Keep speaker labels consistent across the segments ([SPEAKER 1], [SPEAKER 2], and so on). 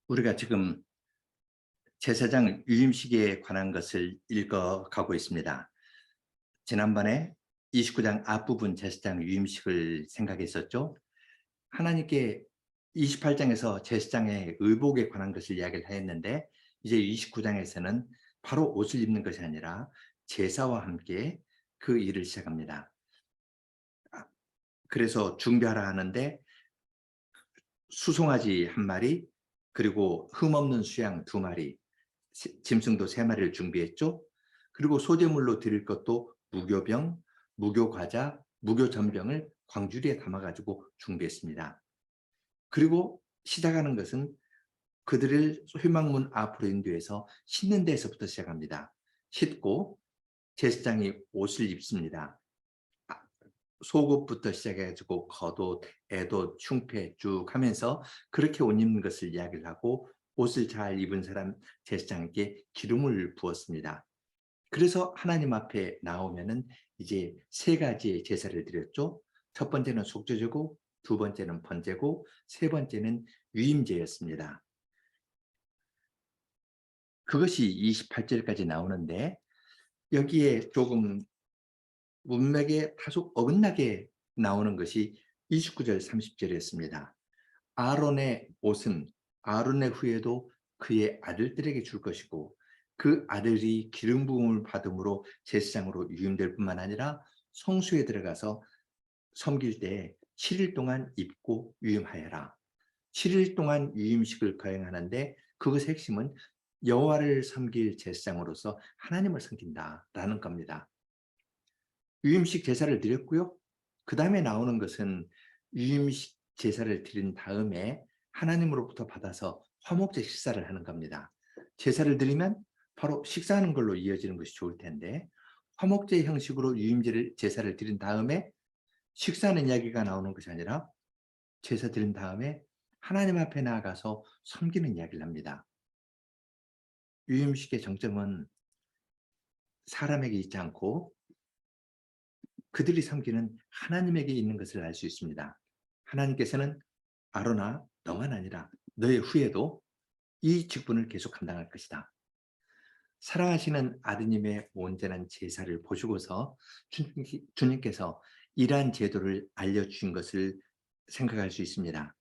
[SPEAKER 1] 우리가 지금 제사장 유임식에 관한 것을 읽어가고 있습니다. 지난번에 29장 앞부분 제사장 유임식을 생각했었죠. 하나님께 28장에서 제사장의 의복에 관한 것을 이야기를 했는데, 이제 29장에서는 바로 옷을 입는 것이 아니라 제사와 함께 그 일을 시작합니다. 그래서 준비하라 하는데 수송아지 한 마리, 그리고 흠없는 수양 두 마리, 짐승도 세 마리를 준비했죠. 그리고 소제물로 드릴 것도 무교병, 무교과자, 무교전병을 광주리에 담아가지고 준비했습니다. 그리고 시작하는 것은 그들을 회막문 앞으로 인도해서 씻는 데에서부터 시작합니다. 씻고 제사장이 옷을 입습니다. 속옷부터 시작해가지고 겉옷, 애옷, 흉패 쭉 하면서 그렇게 옷 입는 것을 이야기를 하고, 옷을 잘 입은 사람 제사장에게 기름을 부었습니다. 그래서 하나님 앞에 나오면은 이제 세 가지의 제사를 드렸죠. 첫 번째는 속죄제고, 두 번째는 번제고, 세 번째는 유임제였습니다. 그것이 28절까지 나오는데, 여기에 조금 문맥에 다소 어긋나게 나오는 것이 29절 30절이었습니다. 아론의 옷은 아론의 후에도 그의 아들들에게 줄 것이고, 그 아들이 기름 부음을 받음으로 제사장으로 유임될 뿐만 아니라 성소에 들어가서 섬길 때 7일 동안 입고 유임하여라. 7일 동안 유임식을 거행하는데, 그것의 핵심은 여호와를 섬길 제사장으로서 하나님을 섬긴다라는 겁니다. 유임식 제사를 드렸고요. 그 다음에 나오는 것은 유임식 제사를 드린 다음에 하나님으로부터 받아서 화목제 식사를 하는 겁니다. 제사를 드리면 바로 식사하는 걸로 이어지는 것이 좋을 텐데, 화목제 형식으로 제사를 드린 다음에 식사하는 이야기가 나오는 것이 아니라 제사 드린 다음에 하나님 앞에 나아가서 섬기는 이야기를 합니다. 유임식의 정점은 사람에게 있지 않고 그들이 섬기는 하나님에게 있는 것을 알 수 있습니다. 하나님께서는 아론아, 너만 아니라 너의 후예도 이 직분을 계속 감당할 것이다. 사랑하시는 아드님의 온전한 제사를 보시고서 주님께서 이러한 제도를 알려주신 것을 생각할 수 있습니다.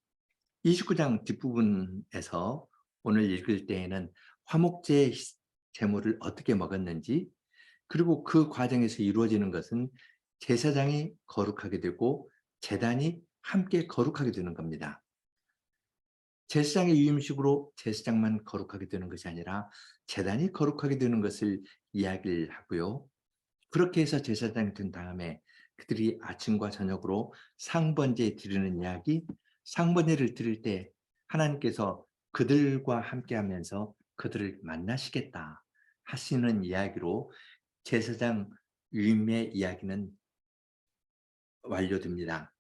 [SPEAKER 1] 29장 뒷부분에서 오늘 읽을 때에는 화목제 제물을 어떻게 먹었는지, 그리고 그 과정에서 이루어지는 것은 제사장이 거룩하게 되고 제단이 함께 거룩하게 되는 겁니다. 제사장의 유임식으로 제사장만 거룩하게 되는 것이 아니라 제단이 거룩하게 되는 것을 이야기를 하고요. 그렇게 해서 제사장이 된 다음에 그들이 아침과 저녁으로 상번제 드리는 이야기, 상번제를 드릴 때 하나님께서 그들과 함께하면서 그들을 만나시겠다 하시는 이야기로 제사장 유임의 이야기는 완료됩니다.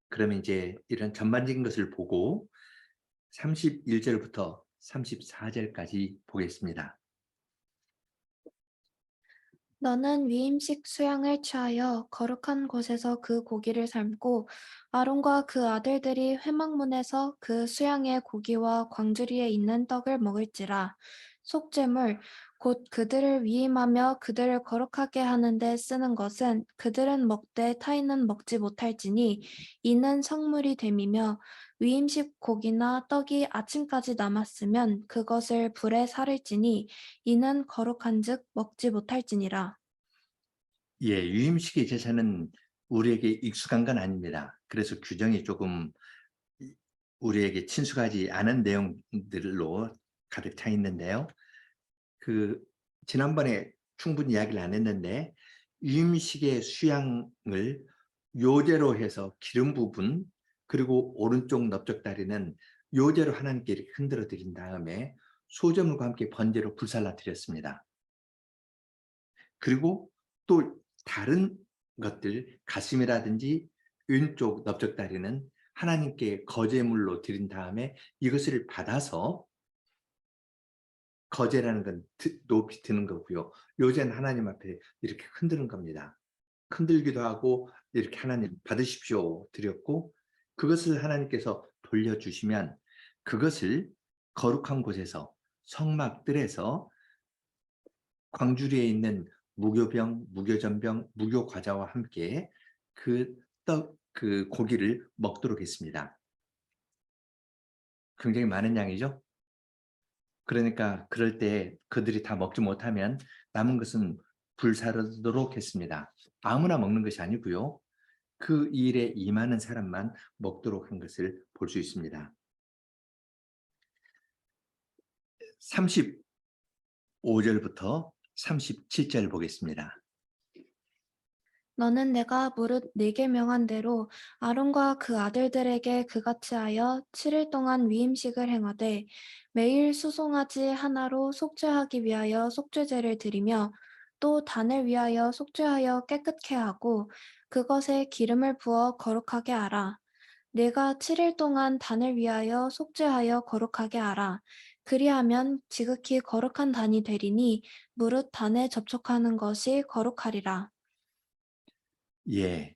[SPEAKER 1] 그러면 이제 이런 전반적인 것을 보고 31절부터 34절까지 보겠습니다.
[SPEAKER 2] 너는 위임식 수양을 취하여 거룩한 곳에서 그 고기를 삶고 아론과 그 아들들이 회막문에서 그 수양의 고기와 광주리에 있는 떡을 먹을지라. 속죄물 곧 그들을 위임하며 그들을 거룩하게 하는 데 쓰는 것은 그들은 먹되 타인은 먹지 못할지니 이는 성물이 됨이며 위임식 고기나 떡이 아침까지 남았으면 그것을 불에 사를지니 이는 거룩한즉 먹지 못할지니라.
[SPEAKER 1] 예, 유임식의 제사는 우리에게 익숙한 건 아닙니다. 그래서 규정이 조금 우리에게 친숙하지 않은 내용들로 가득 차 있는데요. 그 지난번에 충분히 이야기를 안 했는데, 유임식의 수양을 요제로 해서 기름 부분, 그리고 오른쪽 넓적다리는 요제로 하나님께 이렇게 흔들어 드린 다음에 소제물과 함께 번제로 불살라 드렸습니다. 그리고 또 다른 것들, 가슴이라든지 왼쪽 넓적다리는 하나님께 거제물로 드린 다음에 이것을 받아서, 거제라는 건 높이 드는 거고요. 요새는 하나님 앞에 이렇게 흔드는 겁니다. 흔들기도 하고 이렇게 하나님 받으십시오 드렸고, 그것을 하나님께서 돌려주시면 그것을 거룩한 곳에서 성막들에서 광주리에 있는 무교병, 무교전병, 무교과자와 함께 그 고기를 먹도록 했습니다. 굉장히 많은 양이죠. 그러니까 그럴 때 그들이 다 먹지 못하면 남은 것은 불사르도록 했습니다. 아무나 먹는 것이 아니고요. 그 일에 임하는 사람만 먹도록 한 것을 볼 수 있습니다. 35절부터 37절 보겠습니다.
[SPEAKER 2] 너는 내가 무릇 네게 명한 대로 아론과 그 아들들에게 그같이 하여 7일 동안 위임식을 행하되 매일 수송아지 하나로 속죄하기 위하여 속죄제를 드리며 또 단을 위하여 속죄하여 깨끗게 하고 그것에 기름을 부어 거룩하게 하라. 내가 7일 동안 단을 위하여 속죄하여 거룩하게 하라. 그리하면 지극히 거룩한 단이 되리니 무릇 단에 접촉하는 것이 거룩하리라.
[SPEAKER 1] 예,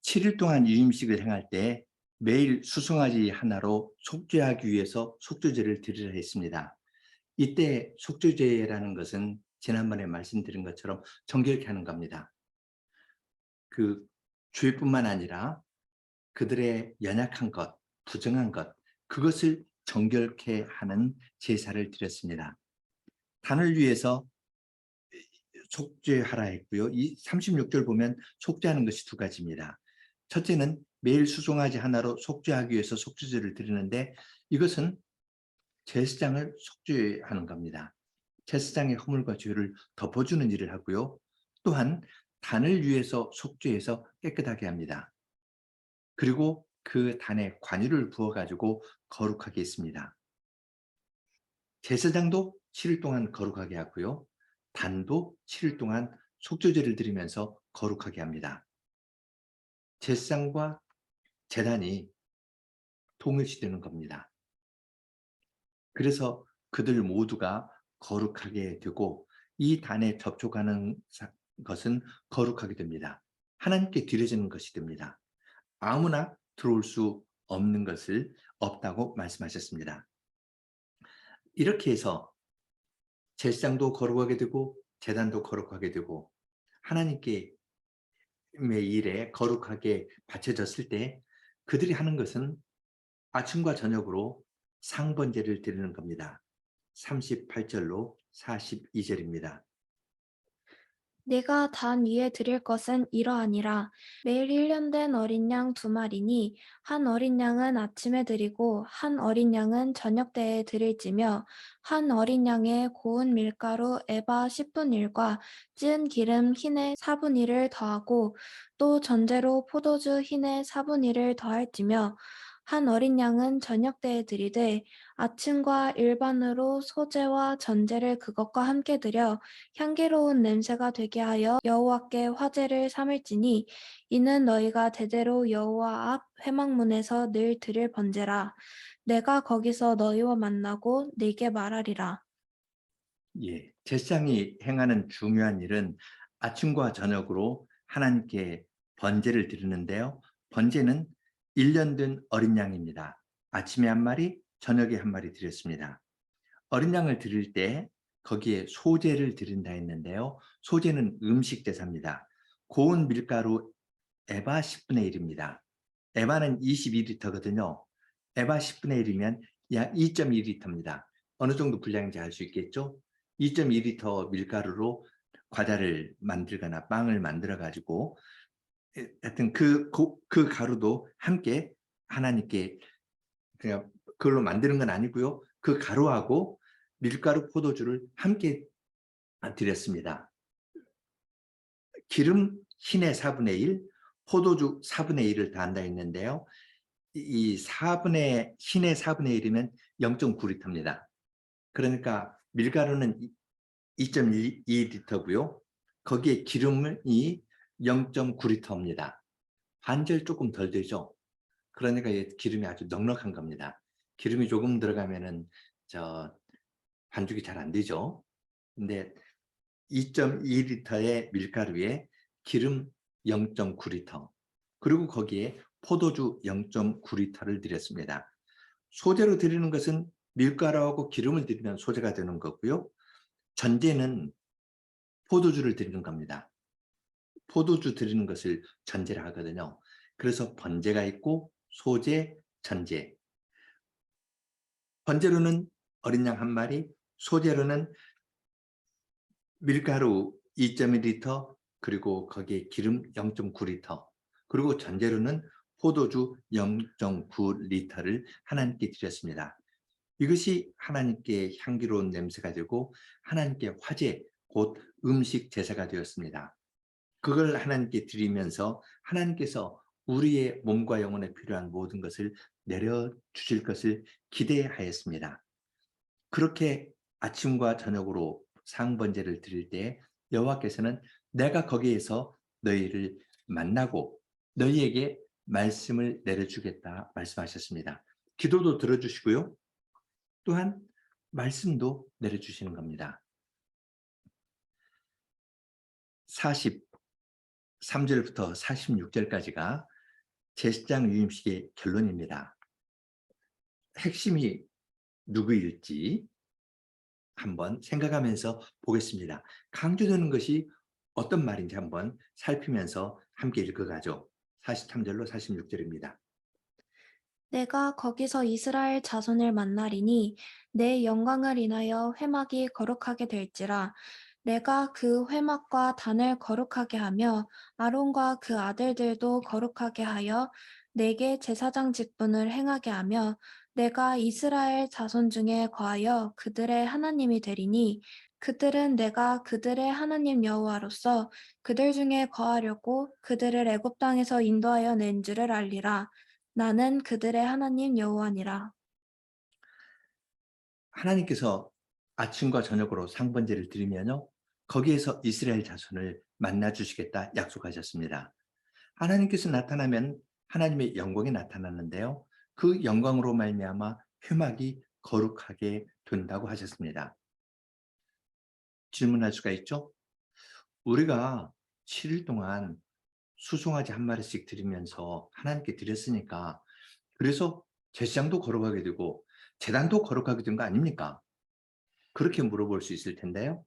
[SPEAKER 1] 7일 동안 유임식을 행할 때 매일 수송아지 하나로 속죄하기 위해서 속죄제를 드리라 했습니다. 이때 속죄제라는 것은 지난번에 말씀드린 것처럼 정결케 하는 겁니다. 그 죄뿐만 아니라 그들의 연약한 것, 부정한 것, 그것을 정결케 하는 제사를 드렸습니다. 단을 위해서 속죄하라 했고요. 이 36절 보면 속죄하는 것이 두 가지입니다. 첫째는 매일 수송아지 하나로 속죄하기 위해서 속죄제를 드리는데 이것은 제사장을 속죄하는 겁니다. 제사장의 허물과 죄를 덮어주는 일을 하고요. 또한 단을 위해서 속죄해서 깨끗하게 합니다. 그리고 그 단에 관유를 부어가지고 거룩하게 했습니다. 제사장도 7일 동안 거룩하게 하고요. 단도 7일 동안 속죄제를 드리면서 거룩하게 합니다. 제사장과 제단이 통일시되는 겁니다. 그래서 그들 모두가 거룩하게 되고 이 단에 접촉하는 것은 거룩하게 됩니다. 하나님께 드려지는 것이 됩니다. 아무나 들어올 수 없는 것을 없다고 말씀하셨습니다. 이렇게 해서 제사장도 거룩하게 되고 제단도 거룩하게 되고 하나님께 일에 거룩하게 바쳐졌을 때 그들이 하는 것은 아침과 저녁으로 상번제를 드리는 겁니다. 38절로 42절입니다.
[SPEAKER 2] 내가 단 위에 드릴 것은 이러하니라. 매일 1년 된 어린 양 2마리니 한 어린 양은 아침에 드리고 한 어린 양은 저녁 때에 드릴지며 한 어린 양에 고운 밀가루 에바 10분 1과 찌은 기름 흰에 4분 1을 더하고 또 전제로 포도주 흰에 4분 1을 더할지며 한 어린 양은 저녁 때에 드리되 아침과 일반으로 소제와 전제를 그것과 함께 드려 향기로운 냄새가 되게 하여 여호와께 화제를 삼을지니 이는 너희가 대대로 여호와 앞 회막문에서 늘 드릴 번제라. 내가 거기서 너희와 만나고 네게 말하리라.
[SPEAKER 1] 예, 제사장이 행하는 중요한 일은 아침과 저녁으로 하나님께 번제를 드리는데요. 번제는 1년 된 어린 양입니다. 아침에 한 마리, 저녁에 한 마리 드렸습니다. 어린 양을 드릴 때 거기에 소제를 드린다 했는데요. 소제는 음식 제사입니다. 고운 밀가루 에바 10분의 1입니다. 에바는 22리터거든요. 에바 10분의 1이면 약 2.2리터입니다. 어느 정도 분량인지 알 수 있겠죠? 2.2리터 밀가루로 과자를 만들거나 빵을 만들어 가지고 하여튼 그 가루도 함께 하나님께 그냥 그걸로 만드는 건 아니고요. 그 가루하고 밀가루 포도주를 함께 드렸습니다. 기름 흰의 4분의 1, 포도주 4분의 1을 더한다 했는데요. 이 흰의 4분의 1이면 0.9리터입니다. 그러니까 밀가루는 2.2리터고요. 거기에 기름이 0.9리터입니다. 반절 조금 덜 되죠. 그러니까 기름이 아주 넉넉한 겁니다. 기름이 조금 들어가면은 반죽이 잘 안 되죠. 근데 2.2리터의 밀가루에 기름 0.9리터 그리고 거기에 포도주 0.9리터를 드렸습니다. 소재로 드리는 것은 밀가루하고 기름을 드리면 소재가 되는 거고요. 전제는 포도주를 드리는 겁니다. 포도주 드리는 것을 전제라 하거든요. 그래서 번제가 있고 소제, 전제. 번제로는 어린 양 한 마리, 소제로는 밀가루 2.1리터, 그리고 거기에 기름 0.9리터, 그리고 전제로는 포도주 0.9리터를 하나님께 드렸습니다. 이것이 하나님께 향기로운 냄새가 되고 하나님께 화제, 곧 음식 제사가 되었습니다. 그걸 하나님께 드리면서 하나님께서 우리의 몸과 영혼에 필요한 모든 것을 내려주실 것을 기대하였습니다. 그렇게 아침과 저녁으로 상번제를 드릴 때 여호와께서는 내가 거기에서 너희를 만나고 너희에게 말씀을 내려주겠다 말씀하셨습니다. 기도도 들어주시고요. 또한 말씀도 내려주시는 겁니다. 43절부터 46절까지가 제사장 유임식의 결론입니다. 핵심이 누구일지 한번 생각하면서 보겠습니다. 강조되는 것이 어떤 말인지 한번 살피면서 함께 읽어가죠. 43절로 46절입니다.
[SPEAKER 2] 내가 거기서 이스라엘 자손을 만나리니 내 영광을 인하여 회막이 거룩하게 될지라. 내가 그 회막과 단을 거룩하게 하며 아론과 그 아들들도 거룩하게 하여 내게 제사장 직분을 행하게 하며 내가 이스라엘 자손 중에 거하여 그들의 하나님이 되리니 그들은 내가 그들의 하나님 여호와로서 그들 중에 거하려고 그들을 애굽 땅에서 인도하여 낸 줄을 알리라. 나는 그들의 하나님 여호와니라.
[SPEAKER 1] 하나님께서 아침과 저녁으로 상번제를 드리면요, 거기에서 이스라엘 자손을 만나 주시겠다 약속하셨습니다. 하나님께서 나타나면 하나님의 영광이 나타나는데요, 그 영광으로 말미암아 회막이 거룩하게 된다고 하셨습니다. 질문할 수가 있죠? 우리가 7일 동안 수송아지 한 마리씩 드리면서 하나님께 드렸으니까 그래서 제사장도 거룩하게 되고 제단도 거룩하게 된 거 아닙니까? 그렇게 물어볼 수 있을 텐데요.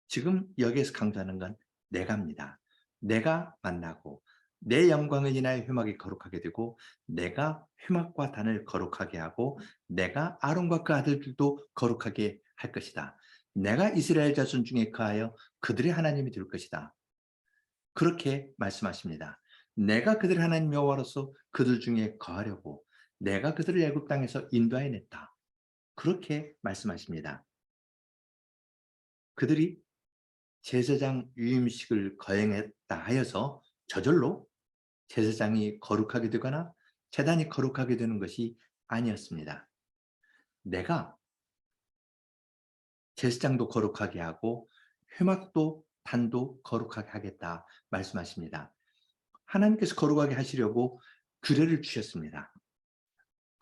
[SPEAKER 1] 지금 여기에서 강조하는 건 내가입니다. 내가 만나고 내 영광을 인하여 회막이 거룩하게 되고 내가 회막과 단을 거룩하게 하고 내가 아론과 그 아들들도 거룩하게 할 것이다. 내가 이스라엘 자손 중에 거하여 그들의 하나님이 될 것이다. 그렇게 말씀하십니다. 내가 그들의 하나님 여호와로서 그들 중에 거하려고 내가 그들을 애굽 땅에서 인도해냈다. 그렇게 말씀하십니다. 그들이 제사장 유임식을 거행했다 하여서 저절로 제사장이 거룩하게 되거나 제단이 거룩하게 되는 것이 아니었습니다. 내가 제사장도 거룩하게 하고 회막도 단도 거룩하게 하겠다 말씀하십니다. 하나님께서 거룩하게 하시려고 규례를 주셨습니다.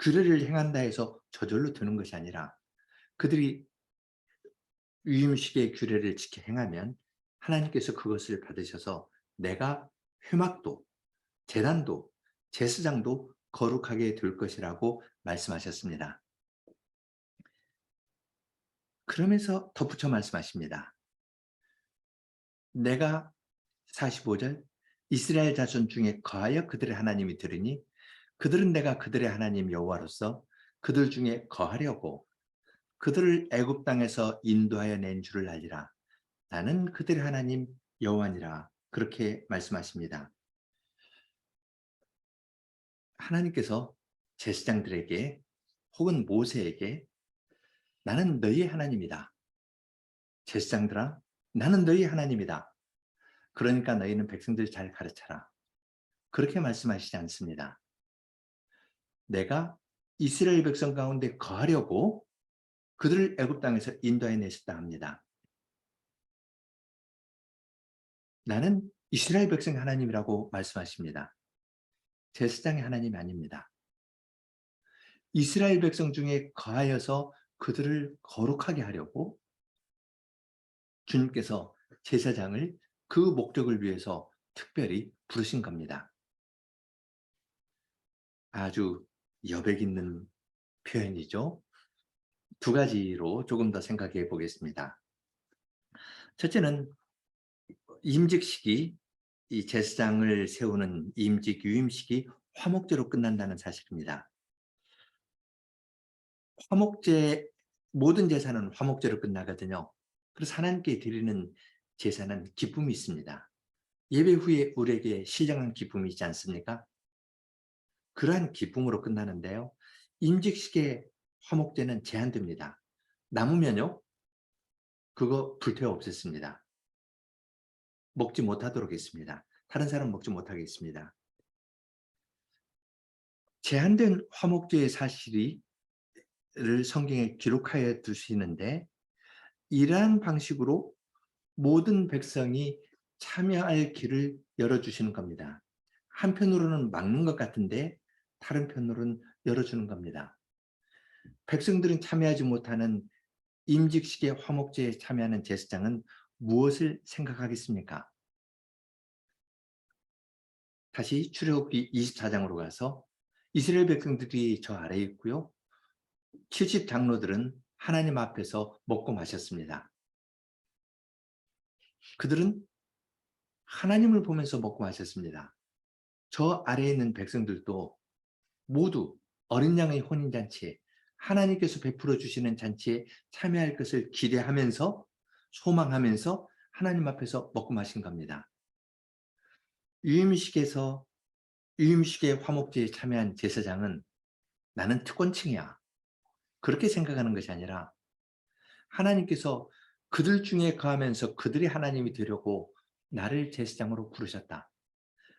[SPEAKER 1] 규례를 행한다 해서 저절로 되는 것이 아니라 그들이 유임식의 규례를 지켜 행하면 하나님께서 그것을 받으셔서 내가 회막도 제단도 제사장도 거룩하게 될 것이라고 말씀하셨습니다. 그러면서 덧붙여 말씀하십니다. 내가 45절 이스라엘 자손 중에 거하여 그들의 하나님이 되리니 그들은 내가 그들의 하나님 여호와로서 그들 중에 거하려고 그들을 애굽 땅에서 인도하여 낸 줄을 알리라. 나는 그들의 하나님 여호와니라. 그렇게 말씀하십니다. 하나님께서 제사장들에게 혹은 모세에게 나는 너희의 하나님이다. 제사장들아, 나는 너희의 하나님이다. 그러니까 너희는 백성들 잘 가르쳐라. 그렇게 말씀하시지 않습니다. 내가 이스라엘 백성 가운데 거하려고 그들을 애굽 땅에서 인도해 내셨다 합니다. 나는 이스라엘 백성 하나님이라고 말씀하십니다. 제사장의 하나님이 아닙니다. 이스라엘 백성 중에 거하여서 그들을 거룩하게 하려고 주님께서 제사장을 그 목적을 위해서 특별히 부르신 겁니다. 아주 여백 있는 표현이죠. 두 가지로 조금 더 생각해 보겠습니다. 첫째는 임직식이 이 제사장을 세우는 임직 유임식이 화목제로 끝난다는 사실입니다. 화목제 모든 제사는 화목제로 끝나거든요. 그래서 하나님께 드리는 제사는 기쁨이 있습니다. 예배 후에 우리에게 신령한 기쁨이 있지 않습니까? 그러한 기쁨으로 끝나는데요. 임직식의 화목제는 제한됩니다. 남으면요, 그거 불태워 없앴습니다. 먹지 못하도록 했습니다. 다른 사람 먹지 못하게 했습니다. 제한된 화목제의 사실을 성경에 기록하여 두시는데 이러한 방식으로 모든 백성이 참여할 길을 열어주시는 겁니다. 한편으로는 막는 것 같은데 다른 편으로는 열어주는 겁니다. 백성들은 참여하지 못하는 임직식의 화목제에 참여하는 제사장은 무엇을 생각하겠습니까? 다시 출애굽기 24장으로 가서 이스라엘 백성들이 저 아래에 있고요. 70 장로들은 하나님 앞에서 먹고 마셨습니다. 그들은 하나님을 보면서 먹고 마셨습니다. 저 아래에 있는 백성들도 모두 어린 양의 혼인잔치에 하나님께서 베풀어 주시는 잔치에 참여할 것을 기대하면서 소망하면서 하나님 앞에서 먹고 마신 겁니다. 유임식의 화목제에 참여한 제사장은 나는 특권층이야. 그렇게 생각하는 것이 아니라 하나님께서 그들 중에 거하면서 그들이 하나님이 되려고 나를 제사장으로 부르셨다.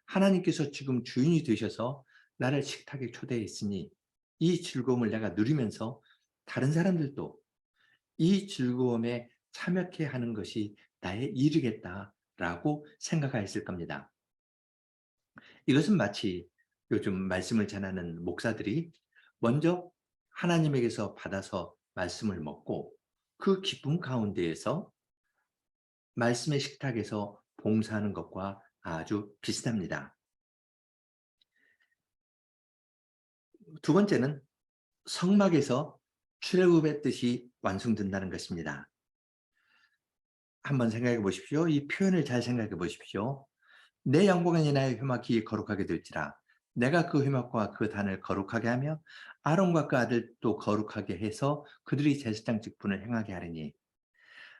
[SPEAKER 1] 하나님께서 지금 주인이 되셔서 나를 식탁에 초대했으니 이 즐거움을 내가 누리면서 다른 사람들도 이 즐거움에 참여케 하는 것이 나의 일이겠다라고 생각하였을 겁니다. 이것은 마치 요즘 말씀을 전하는 목사들이 먼저 하나님에게서 받아서 말씀을 먹고 그 기쁨 가운데에서 말씀의 식탁에서 봉사하는 것과 아주 비슷합니다. 두 번째는 성막에서 출애굽의 뜻이 완성된다는 것입니다. 한번 생각해 보십시오. 이 표현을 잘 생각해 보십시오. 내 영광이 나의 회막이 거룩하게 될지라 내가 그 회막과 그 단을 거룩하게 하며 아론과 그 아들도 거룩하게 해서 그들이 제사장 직분을 행하게 하리니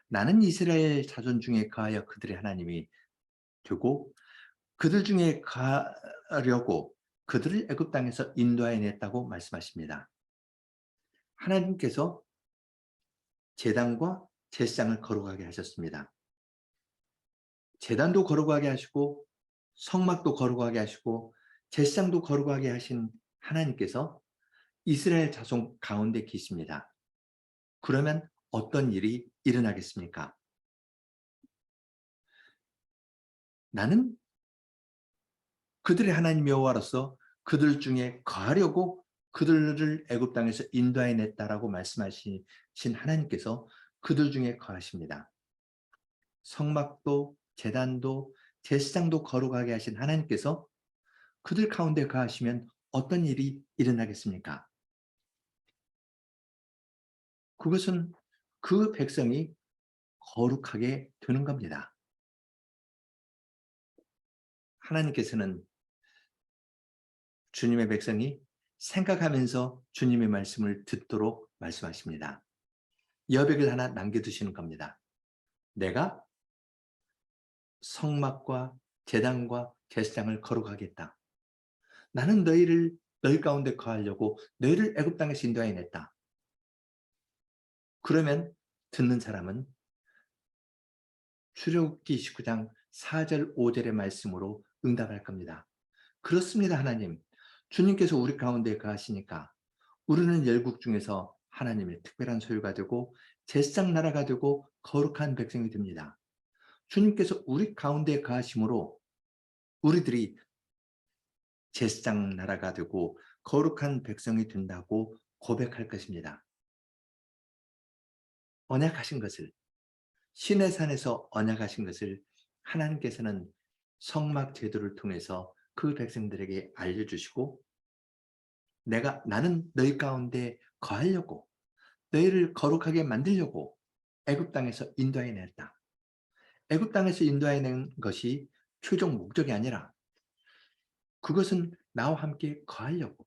[SPEAKER 1] 나는 이스라엘 자손 중에 거하여 그들의 하나님이 되고 그들 중에 가려고 그들을 애굽 땅에서 인도하여 냈다고 말씀하십니다. 하나님께서 제단과 제사장을 거룩하게 하셨습니다. 제단도 거룩하게 하시고 성막도 거룩하게 하시고 제사장도 거룩하게 하신 하나님께서 이스라엘 자손 가운데 계십니다. 그러면 어떤 일이 일어나겠습니까? 나는 그들의 하나님 여호와로서 그들 중에 거하려고 그들을 애굽 땅에서 인도해 냈다라고 말씀하신 하나님께서 그들 중에 거하십니다. 성막도 제단도 제사장도 거룩하게 하신 하나님께서 그들 가운데 거하시면 어떤 일이 일어나겠습니까? 그것은 그 백성이 거룩하게 되는 겁니다. 하나님께서는 주님의 백성이 생각하면서 주님의 말씀을 듣도록 말씀하십니다. 여백을 하나 남겨두시는 겁니다. 내가 성막과 제단과 제사장을 거룩하겠다. 나는 너희 가운데 거하려고 너희를 애굽 땅에서 인도해 냈다. 그러면 듣는 사람은 출애굽기 19장 4절 5절의 말씀으로 응답할 겁니다. 그렇습니다, 하나님. 주님께서 우리 가운데 거하시니까 우리는 열국 중에서 하나님의 특별한 소유가 되고 제사장 나라가 되고 거룩한 백성이 됩니다. 주님께서 우리 가운데 거하심으로 우리들이 제사장 나라가 되고 거룩한 백성이 된다고 고백할 것입니다. 언약하신 것을 신의 산에서 언약하신 것을 하나님께서는 성막 제도를 통해서 그 백성들에게 알려주시고 나는 너희 가운데 거하려고 너희를 거룩하게 만들려고 애굽 땅에서 인도해 냈다. 애굽 땅에서 인도해 낸 것이 최종 목적이 아니라 그것은 나와 함께 거하려고,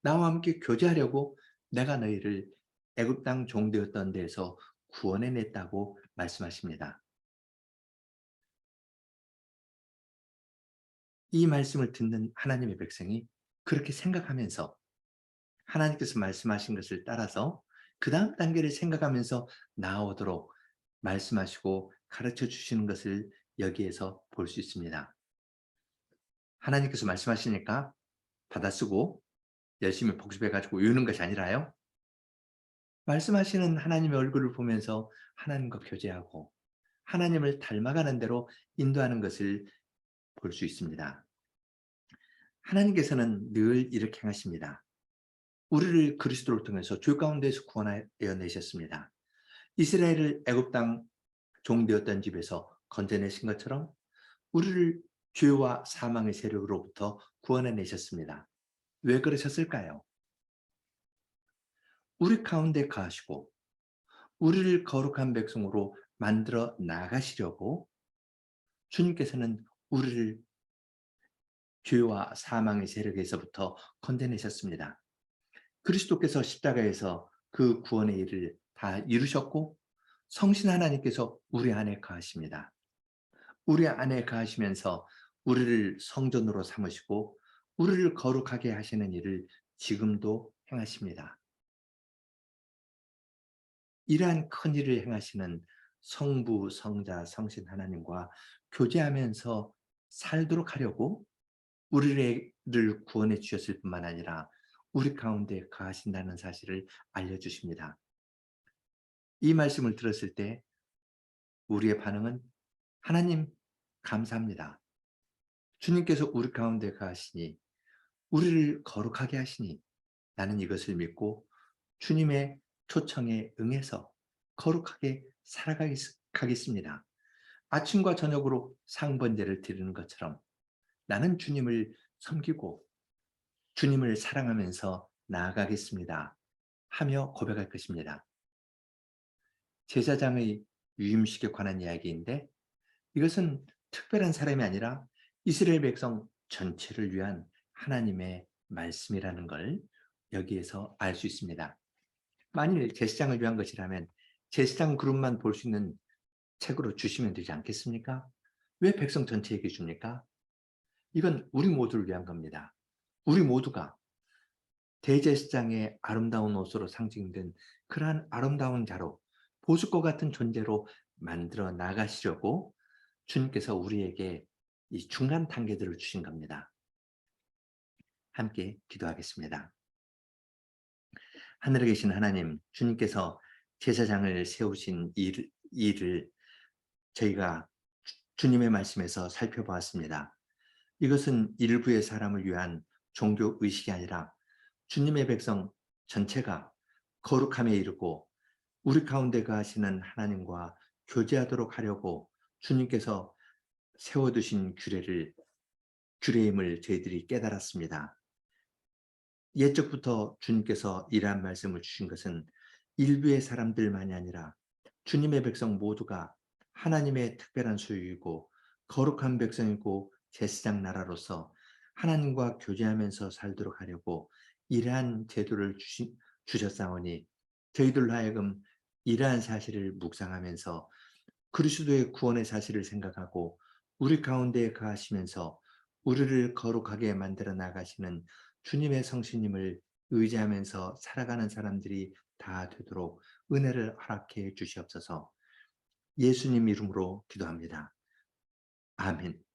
[SPEAKER 1] 나와 함께 교제하려고 내가 너희를 애굽 땅 종되었던 데에서 구원해 냈다고 말씀하십니다. 이 말씀을 듣는 하나님의 백성이 그렇게 생각하면서 하나님께서 말씀하신 것을 따라서 그 다음 단계를 생각하면서 나아오도록 말씀하시고 가르쳐 주시는 것을 여기에서 볼 수 있습니다. 하나님께서 말씀하시니까 받아쓰고 열심히 복습해가지고 외우는 것이 아니라요. 말씀하시는 하나님의 얼굴을 보면서 하나님과 교제하고 하나님을 닮아가는 대로 인도하는 것을 볼 수 있습니다. 하나님께서는 늘 이렇게 행하십니다. 우리를 그리스도를 통해서 죄 가운데에서 구원하여 내셨습니다. 이스라엘을 애굽 땅 종되었던 집에서 건져내신 것처럼 우리를 죄와 사망의 세력으로부터 구원해 내셨습니다. 왜 그러셨을까요? 우리 가운데 거하시고 우리를 거룩한 백성으로 만들어 나가시려고 주님께서는 우리를 죄와 사망의 세력에서부터 건져내셨습니다. 그리스도께서 십자가에서 그 구원의 일을 다 이루셨고 성신 하나님께서 우리 안에 거하십니다. 우리 안에 거하시면서 우리를 성전으로 삼으시고 우리를 거룩하게 하시는 일을 지금도 행하십니다. 이러한 큰 일을 행하시는 성부, 성자, 성신 하나님과 교제하면서 살도록 하려고 우리를 구원해 주셨을 뿐만 아니라 우리 가운데 거하신다는 사실을 알려주십니다. 이 말씀을 들었을 때 우리의 반응은 하나님 감사합니다. 주님께서 우리 가운데 거하시니 우리를 거룩하게 하시니 나는 이것을 믿고 주님의 초청에 응해서 거룩하게 살아가겠습니다. 아침과 저녁으로 상번제를 드리는 것처럼 나는 주님을 섬기고 주님을 사랑하면서 나아가겠습니다. 하며 고백할 것입니다. 제사장의 유임식에 관한 이야기인데 이것은 특별한 사람이 아니라 이스라엘 백성 전체를 위한 하나님의 말씀이라는 걸 여기에서 알 수 있습니다. 만일 제사장을 위한 것이라면 제사장 그룹만 볼 수 있는 책으로 주시면 되지 않겠습니까? 왜 백성 전체에게 줍니까? 이건 우리 모두를 위한 겁니다. 우리 모두가 대제사장의 아름다운 옷으로 상징된 그러한 아름다운 자로 보석과 같은 존재로 만들어 나가시려고 주님께서 우리에게 이 중간 단계들을 주신 겁니다. 함께 기도하겠습니다. 하늘에 계신 하나님, 주님께서 제사장을 세우신 일을 저희가 주님의 말씀에서 살펴보았습니다. 이것은 일부의 사람을 위한 종교 의식이 아니라 주님의 백성 전체가 거룩함에 이르고 우리 가운데 거하시는 하나님과 교제하도록 하려고 주님께서 세워두신 규례임을 저희들이 깨달았습니다. 옛적부터 주님께서 이러한 말씀을 주신 것은 일부의 사람들만이 아니라 주님의 백성 모두가 하나님의 특별한 소유이고 거룩한 백성이고 제사장 나라로서 하나님과 교제하면서 살도록 하려고 이러한 제도를 주셨사오니 저희들로 하여금 이러한 사실을 묵상하면서 그리스도의 구원의 사실을 생각하고 우리 가운데 거하시면서 우리를 거룩하게 만들어 나가시는 주님의 성신님을 의지하면서 살아가는 사람들이 다 되도록 은혜를 허락해 주시옵소서. 예수님 이름으로 기도합니다. 아멘.